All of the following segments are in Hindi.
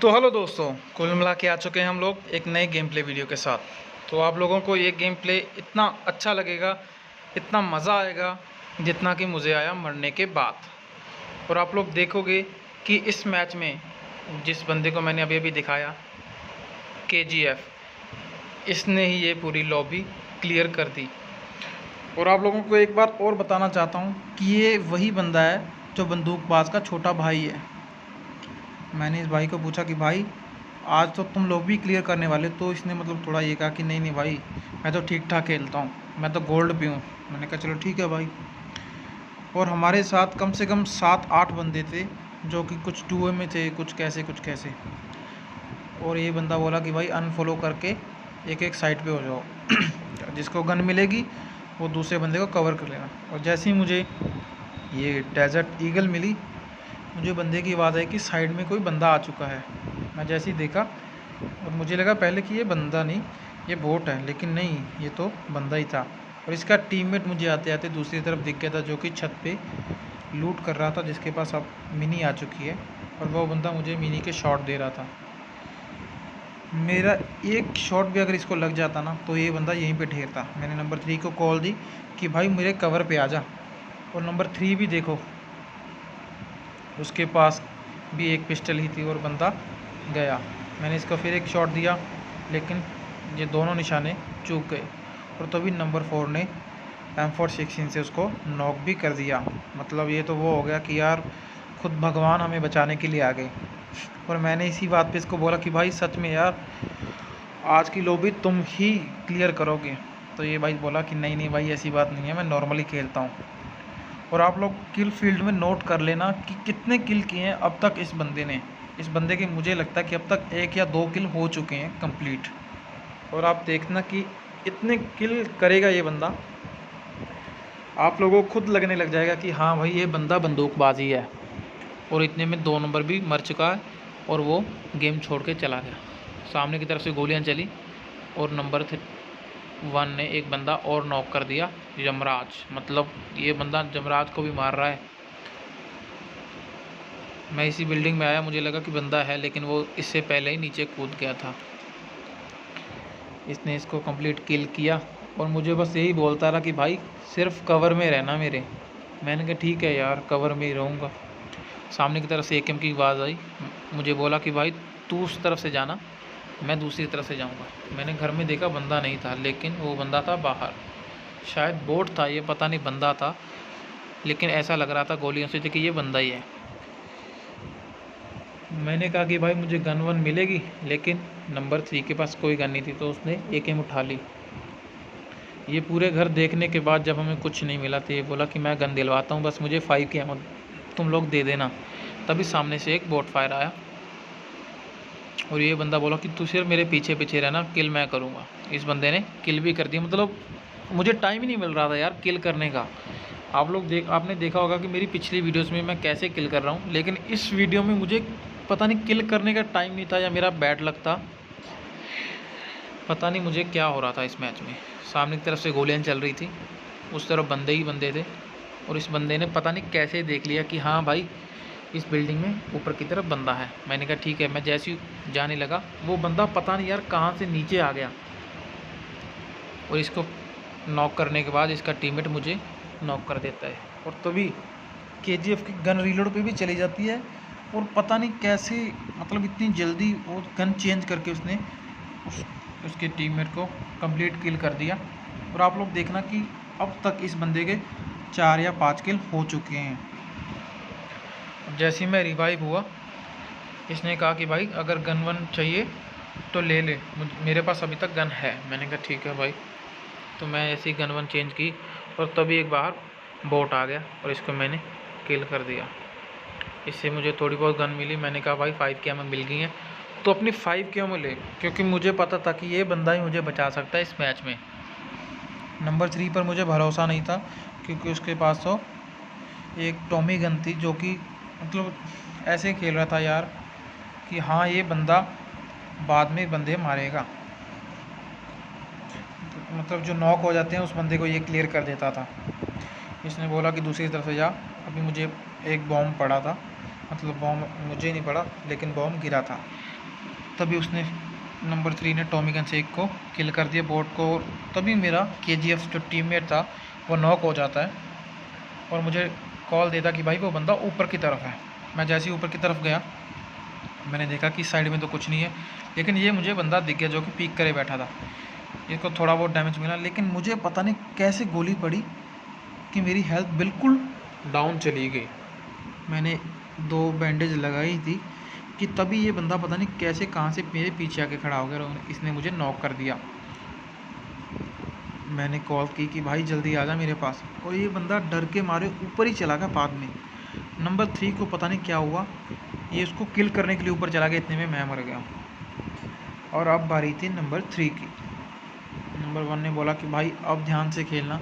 तो हेलो दोस्तों, कुल मिला के आ चुके हैं हम लोग एक नए गेम प्ले वीडियो के साथ। तो आप लोगों को ये गेम प्ले इतना अच्छा लगेगा, इतना मज़ा आएगा जितना कि मुझे आया मरने के बाद। और आप लोग देखोगे कि इस मैच में जिस बंदे को मैंने अभी अभी दिखाया KGF, इसने ही ये पूरी लॉबी क्लियर कर दी। और आप लोगों को एक बात और बताना चाहता हूँ कि ये वही बंदा है जो बंदूकबाज का छोटा भाई है। मैंने इस भाई को पूछा कि भाई आज तो तुम लोग भी क्लियर करने वाले, तो इसने मतलब थोड़ा ये कहा कि नहीं नहीं भाई, मैं तो ठीक ठाक खेलता हूँ, मैं तो गोल्ड पे हूँ। मैंने कहा चलो ठीक है भाई। और हमारे साथ कम से कम 7-8 बंदे थे जो कि कुछ 2 में थे, कुछ कैसे। और ये बंदा बोला कि भाई अनफॉलो करके एक एक साइड पे हो जाओ जिसको गन मिलेगी वो दूसरे बंदे को कवर कर लेना। और जैसे ही मुझे ये डेजर्ट ईगल मिली, मुझे बंदे की आवाज़ आई कि साइड में कोई बंदा आ चुका है। मैं जैसे ही देखा और मुझे लगा पहले कि ये बंदा नहीं, ये बोट है, लेकिन नहीं, ये तो बंदा ही था। और इसका टीममेट मुझे आते आते दूसरी तरफ दिख गया था, जो कि छत पे लूट कर रहा था, जिसके पास अब मिनी आ चुकी है। और वो बंदा मुझे मिनी के शॉट दे रहा था। मेरा एक शॉट भी अगर इसको लग जाता ना तो ये बंदा यहीं पे ढेरता। मैंने नंबर 3 को कॉल दी कि भाई मेरे कवर पे आ जा। और नंबर 3 भी देखो, उसके पास भी एक पिस्टल ही थी और बंदा गया। मैंने इसको फिर एक शॉट दिया, लेकिन ये दोनों निशाने चूक गए। और तभी नंबर 4 ने M416 से उसको नॉक भी कर दिया। मतलब ये तो वो हो गया कि यार खुद भगवान हमें बचाने के लिए आ गए। और मैंने इसी बात पे इसको बोला कि भाई सच में यार आज की लॉबी तुम ही क्लियर करोगे। तो ये भाई बोला कि नहीं नहीं भाई, ऐसी बात नहीं है, मैं नॉर्मली खेलता हूँ। और आप लोग किल फील्ड में नोट कर लेना कि कितने किल किए हैं अब तक इस बंदे ने। इस बंदे के मुझे लगता है कि अब तक 1 या 2 किल हो चुके हैं कंप्लीट। और आप देखना कि इतने किल करेगा ये बंदा, आप लोगों को खुद लगने लग जाएगा कि हाँ भाई ये बंदा बंदूकबाजी है। और इतने में 2 नंबर भी मर चुका है और वो गेम छोड़ के चला गया। सामने की तरफ से गोलियां चली और नंबर 1 ने एक बंदा और नॉक कर दिया, यमराज। मतलब ये बंदा यमराज को भी मार रहा है। मैं इसी बिल्डिंग में आया, मुझे लगा कि बंदा है, लेकिन वो इससे पहले ही नीचे कूद गया था। इसने इसको कंप्लीट किल किया और मुझे बस यही बोलता रहा कि भाई सिर्फ कवर में रहना मेरे। मैंने कहा ठीक है यार, कवर में ही रहूँगा। सामने की तरफ से AKM की आवाज़ आई, मुझे बोला कि भाई तू उस तरफ से जाना, मैं दूसरी तरफ से जाऊंगा। मैंने घर में देखा बंदा नहीं था, लेकिन वो बंदा था बाहर। शायद बोट था ये, पता नहीं बंदा था, लेकिन ऐसा लग रहा था गोलियों से कि ये बंदा ही है। मैंने कहा कि भाई मुझे गन वन मिलेगी, लेकिन नंबर 3 के पास कोई गन नहीं थी, तो उसने AKM उठा ली। ये पूरे घर देखने के बाद जब हमें कुछ नहीं मिला तो ये बोला कि मैं गन दिलवाता हूँ, बस मुझे 5 की एमो तुम लोग दे देना। तभी सामने से एक बोट फायर आया और ये बंदा बोला कि तू सिर्फ मेरे पीछे पीछे रहना, किल मैं करूँगा। इस बंदे ने किल भी कर दिया। मतलब मुझे टाइम ही नहीं मिल रहा था यार किल करने का। आपने देखा होगा कि मेरी पिछली वीडियोस में मैं कैसे किल कर रहा हूँ, लेकिन इस वीडियो में मुझे पता नहीं किल करने का टाइम नहीं था या मेरा बैड लक था, पता नहीं मुझे क्या हो रहा था इस मैच में। सामने की तरफ से गोलियाँ चल रही थी, उस तरफ बंदे ही बंदे थे। और इस बंदे ने पता नहीं कैसे देख लिया कि हाँ भाई इस बिल्डिंग में ऊपर की तरफ बंदा है। मैंने कहा ठीक है। मैं जैसे ही जाने लगा, वो बंदा पता नहीं यार कहाँ से नीचे आ गया। और इसको नॉक करने के बाद इसका टीममेट मुझे नॉक कर देता है। और तभी KGF की गन रीलोड पे भी चली जाती है। और पता नहीं कैसे, मतलब इतनी जल्दी वो गन चेंज करके उसने उसके टीममेट को कंप्लीट किल कर दिया। और आप लोग देखना कि अब तक इस बंदे के 4 या 5 किल हो चुके हैं। जैसे ही मैं रिवाइव हुआ, इसने कहा कि भाई अगर गन वन चाहिए तो ले ले, मेरे पास अभी तक गन है। मैंने कहा ठीक है भाई। तो मैं ऐसे ही गन वन चेंज की और तभी एक बाहर बोट आ गया और इसको मैंने किल कर दिया। इससे मुझे थोड़ी बहुत गन मिली। मैंने कहा भाई 5 की एमो मिल गई हैं तो अपनी 5 की एमो ले, क्योंकि मुझे पता था कि ये बंदा ही मुझे बचा सकता है इस मैच में। नंबर 3 पर मुझे भरोसा नहीं था, क्योंकि उसके पास तो एक टॉमी गन थी, जो कि मतलब ऐसे खेल रहा था यार कि हाँ ये बंदा बाद में बंदे मारेगा। मतलब जो नॉक हो जाते हैं उस बंदे को ये क्लियर कर देता था। इसने बोला कि दूसरी तरफ से जा। अभी मुझे एक बॉम्ब पड़ा था, मतलब बॉम्ब मुझे नहीं पड़ा, लेकिन बॉम्ब गिरा था। तभी उसने नंबर 3 ने टॉमी गन से एक को किल कर दिया बोट को, और तभी मेरा KGF जो टीममेट था वो नॉक हो जाता है और मुझे कॉल देता कि भाई वो बंदा ऊपर की तरफ है। मैं जैसे ही ऊपर की तरफ गया मैंने देखा कि साइड में तो कुछ नहीं है, लेकिन ये मुझे बंदा दिख गया जो कि पीक करे बैठा था। इसको थोड़ा बहुत डैमेज मिला, लेकिन मुझे पता नहीं कैसे गोली पड़ी कि मेरी हेल्थ बिल्कुल डाउन चली गई। मैंने 2 बैंडेज लगाई थी कि तभी ये बंदा पता नहीं कैसे कहाँ से मेरे पीछे आके खड़ा हो गया और इसने मुझे नॉक कर दिया। मैंने कॉल की कि भाई जल्दी आ जा मेरे पास, और ये बंदा डर के मारे ऊपर ही चला गया बाद में। नंबर 3 को पता नहीं क्या हुआ, ये उसको किल करने के लिए ऊपर चला गया, इतने में मैं मर गया। और अब बारी थी नंबर 3 की। नंबर 1 ने बोला कि भाई अब ध्यान से खेलना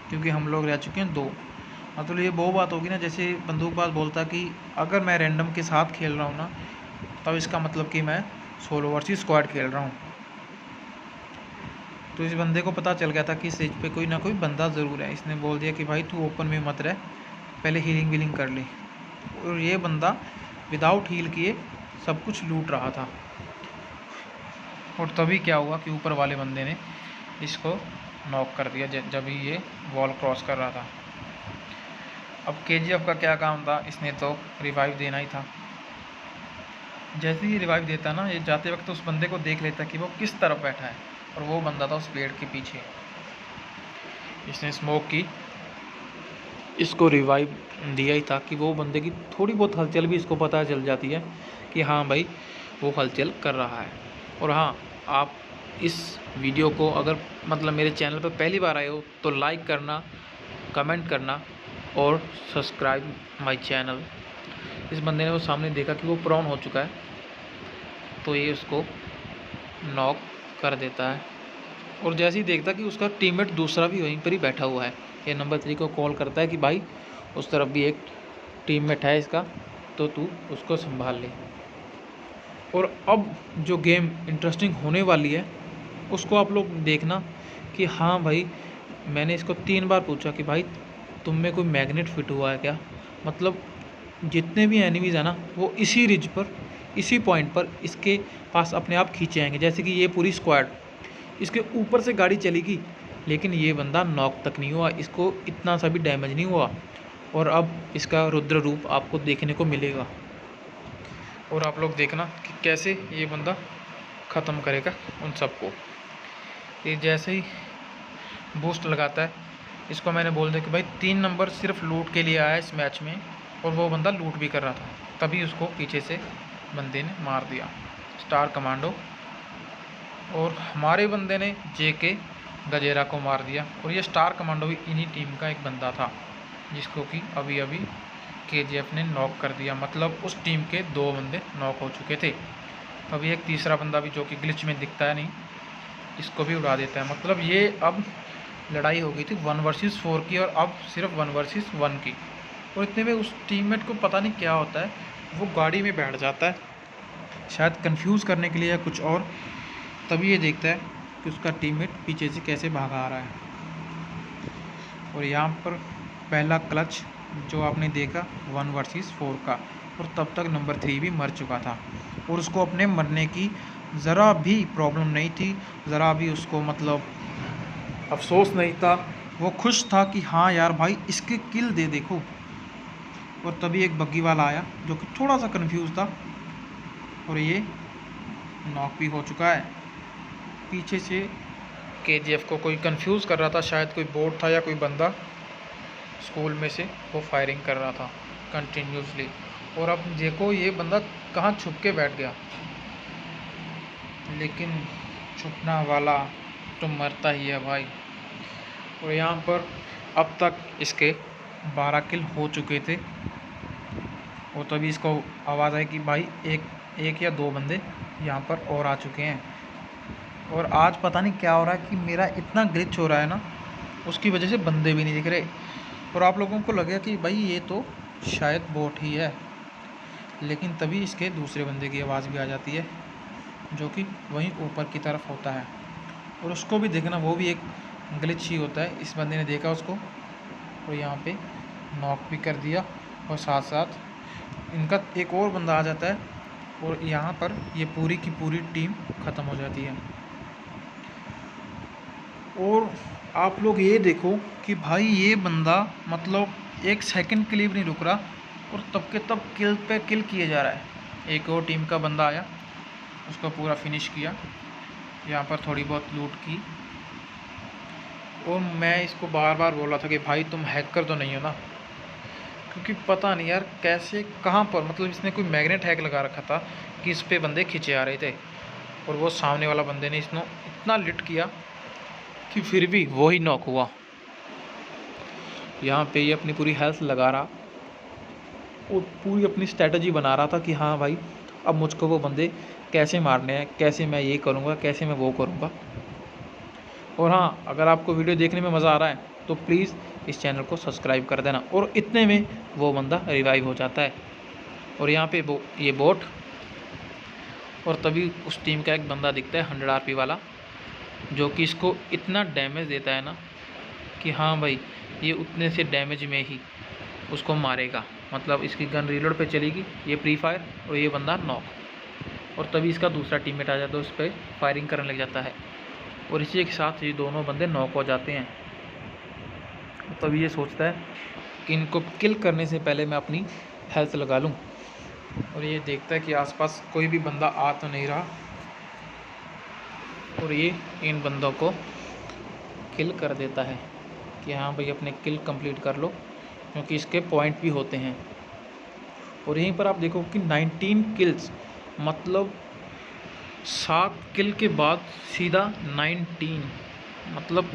क्योंकि हम लोग रह चुके हैं 2। मतलब ये वो बात होगी ना जैसे बंदूकबाज बोलता कि अगर मैं रैंडम के साथ खेल रहा हूँ ना तब इसका मतलब कि मैं सोलो वर्सेस स्क्वाड खेल रहा हूँ। तो इस बंदे को पता चल गया था कि स्टेज पे कोई ना कोई बंदा ज़रूर है। इसने बोल दिया कि भाई तू ओपन में मत रह, पहले हीलिंग वीलिंग कर ले। और ये बंदा विदाउट हील किए सब कुछ लूट रहा था। और तभी क्या हुआ कि ऊपर वाले बंदे ने इसको नॉक कर दिया जब ही ये वॉल क्रॉस कर रहा था। अब KGF का क्या काम था, इसने तो रिवाइव देना ही था। जैसे ही रिवाइव देता ना, ये जाते वक्त उस बंदे को देख लेता कि वो किस तरफ बैठा है, और वो बंदा था उस पेड़ के पीछे। इसने स्मोक की, इसको रिवाइव दिया ही था कि वो बंदे की थोड़ी बहुत हलचल भी इसको पता चल जाती है कि हाँ भाई वो हलचल कर रहा है। और हाँ, आप इस वीडियो को अगर मतलब मेरे चैनल पर पहली बार आए हो तो लाइक करना, कमेंट करना और सब्सक्राइब माय चैनल। इस बंदे ने वो सामने देखा कि वो प्रॉन हो चुका है तो ये उसको नॉक कर देता है। और जैसे ही देखता कि उसका टीममेट दूसरा भी वहीं पर ही बैठा हुआ है, ये नंबर 3 को कॉल करता है कि भाई उस तरफ भी एक टीममेट है इसका, तो तू उसको संभाल ले। और अब जो गेम इंटरेस्टिंग होने वाली है उसको आप लोग देखना कि हाँ भाई, मैंने इसको 3 बार पूछा कि भाई तुम में कोई मैग्नेट फिट हुआ है क्या। मतलब जितने भी एनिमीज़ हैं ना वो इसी रिज पर, इसी पॉइंट पर इसके पास अपने आप खींचे आएंगे। जैसे कि ये पूरी स्क्वाड इसके ऊपर से गाड़ी चलेगी, लेकिन ये बंदा नॉक तक नहीं हुआ, इसको इतना सा भी डैमेज नहीं हुआ। और अब इसका रुद्र रूप आपको देखने को मिलेगा, और आप लोग देखना कि कैसे ये बंदा ख़त्म करेगा उन सबको। ये जैसे ही बूस्ट लगाता है, इसको मैंने बोल दिया कि भाई 3 नंबर सिर्फ लूट के लिए आया इस मैच में, और वो बंदा लूट भी कर रहा था। तभी उसको पीछे से बंदे ने मार दिया, स्टार कमांडो। और हमारे बंदे ने JK गजेरा को मार दिया। और ये स्टार कमांडो भी इन्हीं टीम का एक बंदा था जिसको कि अभी अभी KGF ने नॉक कर दिया। मतलब उस टीम के 2 बंदे नॉक हो चुके थे। अभी एक तीसरा बंदा भी जो कि ग्लिच में दिखता है नहीं, इसको भी उड़ा देता है। मतलब ये अब लड़ाई हो गई थी 1 वर्सेस 4 की, और अब सिर्फ 1 वर्सेस 1 की। और इतने में उस टीममेट को पता नहीं क्या होता है, वो गाड़ी में बैठ जाता है, शायद कंफ्यूज करने के लिए या कुछ और। तभी ये देखता है कि उसका टीममेट पीछे से कैसे भागा आ रहा है। और यहाँ पर पहला क्लच जो आपने देखा 1 वर्सेस 4 का, और तब तक नंबर 3 भी मर चुका था। और उसको अपने मरने की ज़रा भी प्रॉब्लम नहीं थी, ज़रा भी उसको मतलब अफसोस नहीं था। वो खुश था कि हाँ यार भाई इसके किल दे देखो। और तभी एक बग्गी वाला आया जो कि थोड़ा सा कंफ्यूज था, और ये नॉक भी हो चुका है। पीछे से KGF को कोई कंफ्यूज कर रहा था, शायद कोई बोट था या कोई बंदा स्कूल में से, वो फायरिंग कर रहा था कंटिन्यूसली। और अब देखो ये बंदा कहाँ छुप के बैठ गया, लेकिन छुपना वाला तो मरता ही है भाई। और यहाँ पर अब तक इसके 12 किल हो चुके थे। और तभी इसको आवाज़ आई कि भाई एक या 2 बंदे यहाँ पर और आ चुके हैं। और आज पता नहीं क्या हो रहा है कि मेरा इतना ग्लिच हो रहा है ना, उसकी वजह से बंदे भी नहीं दिख रहे। और आप लोगों को लगेगा कि भाई ये तो शायद बोट ही है, लेकिन तभी इसके दूसरे बंदे की आवाज़ भी आ जाती है जो कि वहीं ऊपर की तरफ होता है। और उसको भी देखना, वो भी एक ग्लिच ही होता है। इस बंदे ने देखा उसको और यहाँ पे नॉक भी कर दिया, और साथ साथ इनका एक और बंदा आ जाता है और यहाँ पर ये पूरी की पूरी टीम ख़त्म हो जाती है। और आप लोग ये देखो कि भाई ये बंदा मतलब 1 सेकंड के लिए भी नहीं रुक रहा और तब के तब किल पे किल किए जा रहा है। एक और टीम का बंदा आया, उसको पूरा फिनिश किया, यहाँ पर थोड़ी बहुत लूट की। और मैं इसको बार बार बोला था कि भाई तुम हैकर तो नहीं हो ना, क्योंकि पता नहीं यार कैसे कहाँ पर, मतलब इसने कोई मैग्नेट हैक लगा रखा था कि इस पे बंदे खींचे आ रहे थे, और वो सामने वाला बंदे ने इसने इतना लिट किया कि फिर भी वो ही नॉक हुआ। यहाँ पे ये अपनी पूरी हेल्थ लगा रहा और पूरी अपनी स्ट्रेटजी बना रहा था कि हाँ भाई अब मुझको वो बंदे कैसे मारने हैं, कैसे मैं ये करूँगा, कैसे मैं वो करूँगा। और हाँ, अगर आपको वीडियो देखने में मज़ा आ रहा है तो प्लीज़ इस चैनल को सब्सक्राइब कर देना। और इतने में वो बंदा रिवाइव हो जाता है और यहाँ पे वो ये बोट, और तभी उस टीम का एक बंदा दिखता है 100 RP वाला, जो कि इसको इतना डैमेज देता है ना कि हाँ भाई ये उतने से डैमेज में ही उसको मारेगा। मतलब इसकी गन रीलोड पे चलेगी, ये प्री फायर, और ये बंदा नॉक। और तभी इसका दूसरा टीममेट आ जाता है, उस पर फायरिंग करने लग जाता है और इसी के साथ ये दोनों बंदे नॉक हो जाते हैं। तभी ये सोचता है कि इनको किल करने से पहले मैं अपनी हेल्थ लगा लूं, और ये देखता है कि आसपास कोई भी बंदा आ तो नहीं रहा, और ये इन बंदों को किल कर देता है कि हाँ भाई अपने किल कंप्लीट कर लो, क्योंकि इसके पॉइंट भी होते हैं। और यहीं पर आप देखो कि 19 किल्स, मतलब 7 किल के बाद सीधा 19, मतलब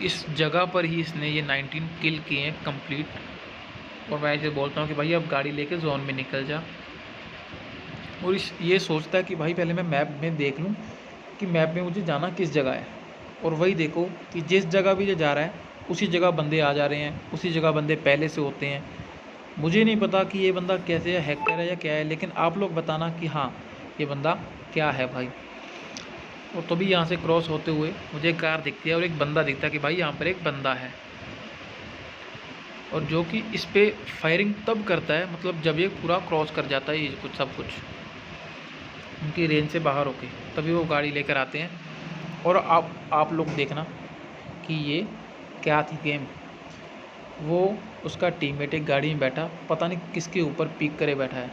इस जगह पर ही इसने ये 19 किल किए हैं कंप्लीट। और मैं इसे बोलता हूँ कि भाई अब गाड़ी लेके जोन में निकल जा। और ये सोचता है कि भाई पहले मैं मैप में देख लूँ कि मैप में मुझे जाना किस जगह है। और वही देखो कि जिस जगह भी ये जा रहा है उसी जगह बंदे आ जा रहे हैं, उसी जगह बंदे पहले से होते हैं। मुझे नहीं पता कि ये बंदा कैसे है, हैकर है या क्या है, लेकिन आप लोग बताना कि हाँ ये बंदा क्या है भाई। और तभी यहाँ से क्रॉस होते हुए मुझे एक कार दिखती है और एक बंदा दिखता है कि भाई यहाँ पर एक बंदा है, और जो कि इस पर फायरिंग तब करता है मतलब जब ये पूरा क्रॉस कर जाता है, ये कुछ सब कुछ उनकी रेंज से बाहर होके तभी वो गाड़ी लेकर आते हैं। और आप लोग देखना कि ये क्या थी गेम। वो उसका टीममेट एक गाड़ी में बैठा, पता नहीं किसके ऊपर पीक करे बैठा है,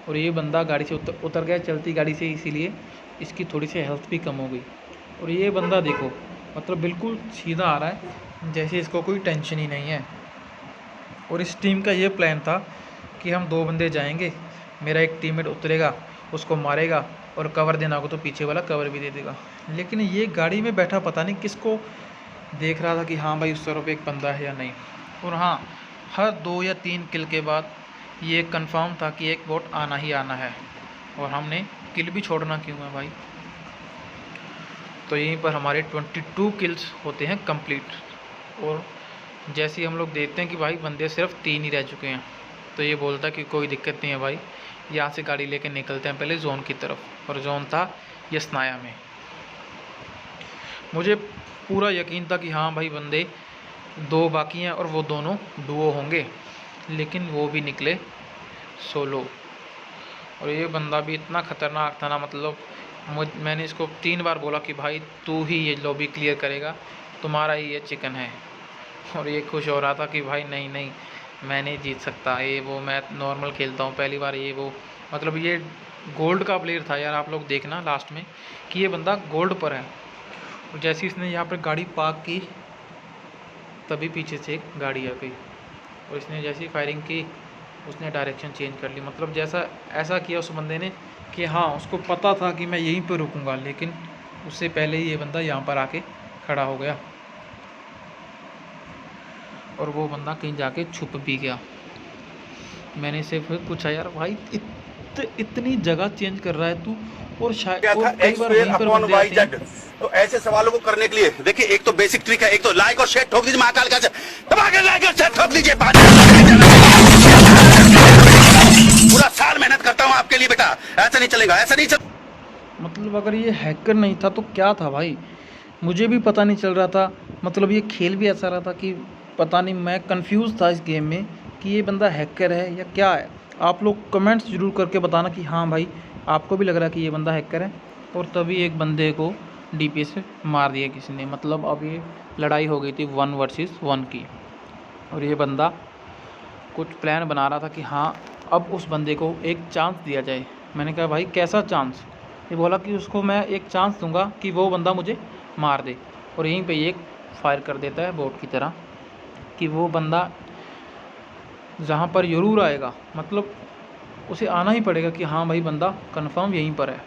और ये बंदा गाड़ी से उतर गया चलती गाड़ी से, इसीलिए इसकी थोड़ी सी हेल्थ भी कम हो गई। और ये बंदा देखो मतलब बिल्कुल सीधा आ रहा है जैसे इसको कोई टेंशन ही नहीं है। और इस टीम का ये प्लान था कि हम 2 बंदे जाएंगे, मेरा एक टीममेट उतरेगा, उसको मारेगा, और कवर देना होगा तो पीछे वाला कवर भी दे देगा। लेकिन ये गाड़ी में बैठा पता नहीं किसको देख रहा था कि हाँ भाई उस तरफ एक बंदा है या नहीं। और हाँ, हर 2 या 3 किल के बाद ये कंफर्म था कि एक बोट आना ही आना है, और हमने किल भी छोड़ना क्यों है भाई। तो यहीं पर हमारे 22 किल्स होते हैं कंप्लीट। और जैसे ही हम लोग देखते हैं कि भाई बंदे सिर्फ 3 ही रह चुके हैं, तो ये बोलता कि कोई दिक्कत नहीं है भाई, यहाँ से गाड़ी लेके निकलते हैं पहले जोन की तरफ। और जोन था यसनाया में। मुझे पूरा यकीन था कि हाँ भाई बंदे 2 बाकी हैं और वो दोनों डुओ होंगे, लेकिन वो भी निकले सोलो। और ये बंदा भी इतना ख़तरनाक था ना, मतलब मैंने इसको 3 बार बोला कि भाई तू ही ये लॉबी क्लियर करेगा, तुम्हारा ही ये चिकन है। और ये खुश हो रहा था कि भाई नहीं नहीं मैं नहीं जीत सकता, ये वो मैं नॉर्मल खेलता हूँ पहली बार, ये वो। मतलब ये गोल्ड का प्लेयर था यार, आप लोग देखना लास्ट में कि ये बंदा गोल्ड पर है। और जैसे इसने यहाँ पर गाड़ी पार्क की तभी पीछे से एक गाड़ी आ गई, और इसने जैसी फायरिंग की उसने डायरेक्शन चेंज कर ली। मतलब जैसा ऐसा किया उस बंदे ने कि हाँ उसको पता था कि मैं यहीं पर रुकूंगा, लेकिन उससे पहले ही ये बंदा यहाँ पर आके खड़ा हो गया, और वो बंदा कहीं जाके छुप भी गया। मैंने इसे फिर पूछा यार भाई इतनी जगह चेंज कर रहा है तू, और शायद कई बार वहीं पर बंदे आते हैं। तो ऐसे सवालों को करने के लिए देखिए एक तो बेसिक ट्रिक है, एक तो लाइक और शेयर ठोक दीजिए, महाकाल का दबा के लाइक और शेयर ठोक दीजिए। पूरा साल मेहनत करता हूँ आपके लिए बेटा, ऐसा नहीं चलेगा, ऐसा नहीं चल। मतलब अगर ये हैकर नहीं था तो क्या था भाई, मुझे भी पता नहीं चल रहा था। मतलब ये खेल भी ऐसा रहा था कि पता नहीं, मैं कंफ्यूज था इस गेम में कि ये बंदा हैकर है या क्या है। आप लोग कमेंट्स ज़रूर करके बताना कि हाँ भाई आपको भी लग रहा है कि ये बंदा हैकर है, और तभी एक बंदे को डीपी से मार दिया किसी ने। मतलब अब ये लड़ाई हो गई थी 1 वर्सेस 1 की, और ये बंदा कुछ प्लान बना रहा था कि हाँ अब उस बंदे को एक चांस दिया जाए। मैंने कहा भाई कैसा चांस? ये बोला कि उसको मैं एक चांस दूंगा कि वो बंदा मुझे मार दे, और यहीं पे एक फायर कर देता है बोट की तरह कि वो बंदा जहाँ पर ज़रूर आएगा, मतलब उसे आना ही पड़ेगा कि हाँ भाई बंदा कंफर्म यहीं पर है।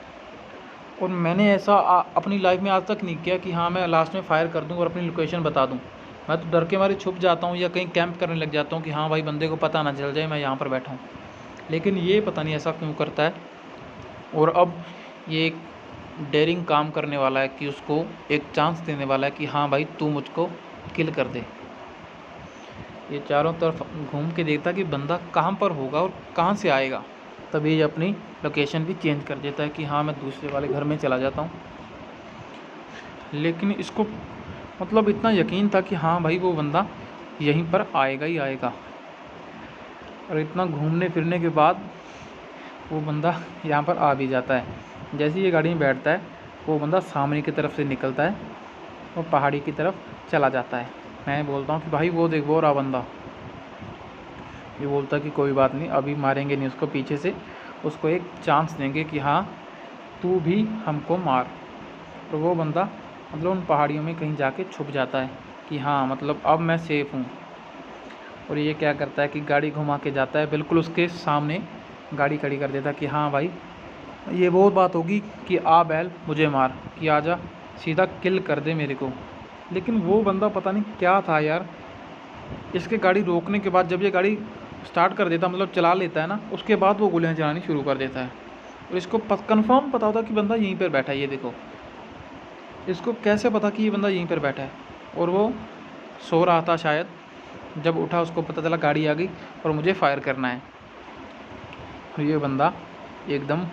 और मैंने ऐसा अपनी लाइफ में आज तक नहीं किया कि हाँ मैं लास्ट में फ़ायर कर दूँ और अपनी लोकेशन बता दूँ। मैं तो डर के मारे छुप जाता हूँ या कहीं कैंप करने लग जाता हूँ कि हाँ भाई बंदे को पता ना चल जाए मैं यहाँ पर बैठा हूँ। लेकिन ये पता नहीं ऐसा क्यों करता है, और अब ये एक डेयरिंग काम करने वाला है कि उसको एक चांस देने वाला है कि हाँ भाई तू मुझको किल कर दे। ये चारों तरफ घूम के देखता कि बंदा कहाँ पर होगा और कहाँ से आएगा, तभी ये अपनी लोकेशन भी चेंज कर देता है कि हाँ मैं दूसरे वाले घर में चला जाता हूँ। लेकिन इसको मतलब इतना यकीन था कि हाँ भाई वो बंदा यहीं पर आएगा ही आएगा, और इतना घूमने फिरने के बाद वो बंदा यहाँ पर आ भी जाता है। जैसे ही ये गाड़ी में बैठता है वो बंदा सामने की तरफ से निकलता है और पहाड़ी की तरफ चला जाता है। मैं बोलता हूँ कि भाई वो देख वो रहा बंदा। ये बोलता कि कोई बात नहीं, अभी मारेंगे नहीं उसको, पीछे से उसको एक चांस देंगे कि हाँ तू भी हमको मार। और वो बंदा मतलब उन पहाड़ियों में कहीं जाके छुप जाता है कि हाँ मतलब अब मैं सेफ़ हूँ। और ये क्या करता है कि गाड़ी घुमा के जाता है, बिल्कुल उसके सामने गाड़ी खड़ी कर देता है कि हाँ भाई ये वो बात होगी कि आ बैल मुझे मार, कि आजा सीधा किल कर दे मेरे को। लेकिन वो बंदा पता नहीं क्या था यार, इसके गाड़ी रोकने के बाद जब ये गाड़ी स्टार्ट कर देता मतलब चला लेता है ना, उसके बाद वो गोलियां चलानी शुरू कर देता है। और इसको कंफर्म पता होता कि बंदा यहीं पर बैठा है। ये देखो इसको कैसे पता कि ये बंदा यहीं पर बैठा है, और वो सो रहा था शायद। जब उठा उसको पता चला गाड़ी आ गई और मुझे फायर करना है। और ये बंदा एकदम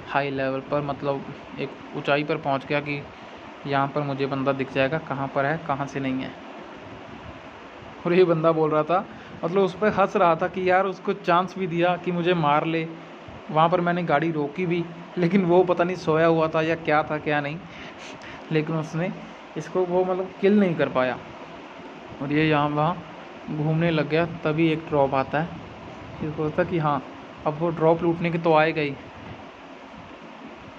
हाई लेवल पर मतलब एक ऊंचाई पर पहुंच गया कि यहाँ पर मुझे बंदा दिख जाएगा कहाँ पर है कहाँ से नहीं है। और ये बंदा बोल रहा था मतलब उस पर हंस रहा था कि यार उसको चांस भी दिया कि मुझे मार ले, वहाँ पर मैंने गाड़ी रोकी भी, लेकिन वो पता नहीं सोया हुआ था या क्या था क्या नहीं, लेकिन उसने इसको वो मतलब किल नहीं कर पाया। और ये यहाँ वहाँ घूमने लग गया। तभी एक ड्रॉप आता है, फिर सोचता कि हाँ अब वो ड्रॉप लूटने की तो आएगा ही,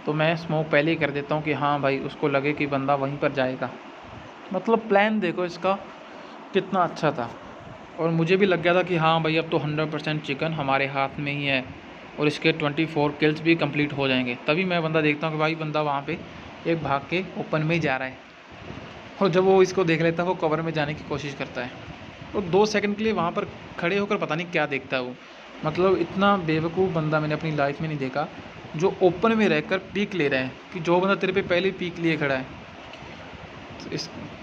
तो मैं स्मोक पहले ही कर देता हूँ कि हाँ भाई उसको लगे कि बंदा वहीं पर जाएगा। मतलब प्लान देखो इसका कितना अच्छा था। और मुझे भी लग गया था कि हाँ भाई अब तो 100% चिकन हमारे हाथ में ही है, और इसके 24 किल्स भी कंप्लीट हो जाएंगे। तभी मैं बंदा देखता हूँ कि भाई बंदा वहाँ पे एक भाग के ओपन में ही जा रहा है, और जब वो इसको देख लेता है वो कवर में जाने की कोशिश करता है, और 2 सेकंड के लिए वहाँ पर खड़े होकर पता नहीं क्या देखता है वो। मतलब इतना बेवकूफ़ बंदा मैंने अपनी लाइफ में नहीं देखा जो ओपन में रहकर पीक ले रहा है, कि जो बंदा तेरे पे पहले पीक लिए खड़ा है।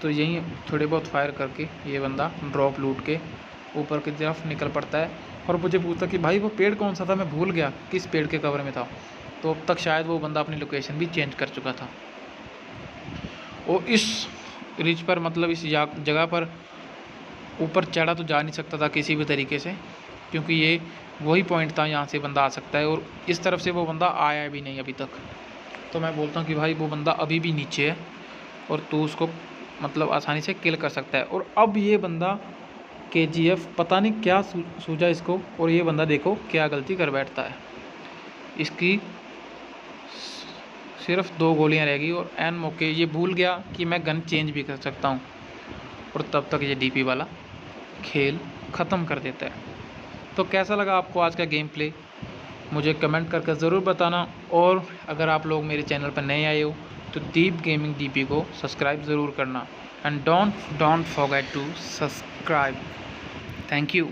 तो यहीं थोड़े बहुत फायर करके ये बंदा ड्रॉप लूट के ऊपर की तरफ निकल पड़ता है। और मुझे पूछता कि भाई वो पेड़ कौन सा था, मैं भूल गया किस पेड़ के कवर में था। तो अब तक शायद वो बंदा अपनी लोकेशन भी चेंज कर चुका था। और इस रिच पर मतलब इस जगह पर ऊपर चढ़ा तो जा नहीं सकता था किसी भी तरीके से, क्योंकि ये वही पॉइंट था यहाँ से बंदा आ सकता है, और इस तरफ से वो बंदा आया भी नहीं अभी तक। तो मैं बोलता हूँ कि भाई वो बंदा अभी भी नीचे है और तू उसको मतलब आसानी से किल कर सकता है। और अब ये बंदा KGF पता नहीं क्या सूझा इसको, और ये बंदा देखो क्या गलती कर बैठता है। इसकी सिर्फ 2 गोलियां रह गई और एन मौके ये भूल गया कि मैं गन चेंज भी कर सकता हूँ, और तब तक ये DP वाला खेल ख़त्म कर देता है। तो कैसा लगा आपको आज का गेम प्ले, मुझे कमेंट करके ज़रूर बताना। और अगर आप लोग मेरे चैनल पर नए आए हो तो दीप गेमिंग DP को सब्सक्राइब ज़रूर करना, and don't forget to subscribe. Thank you.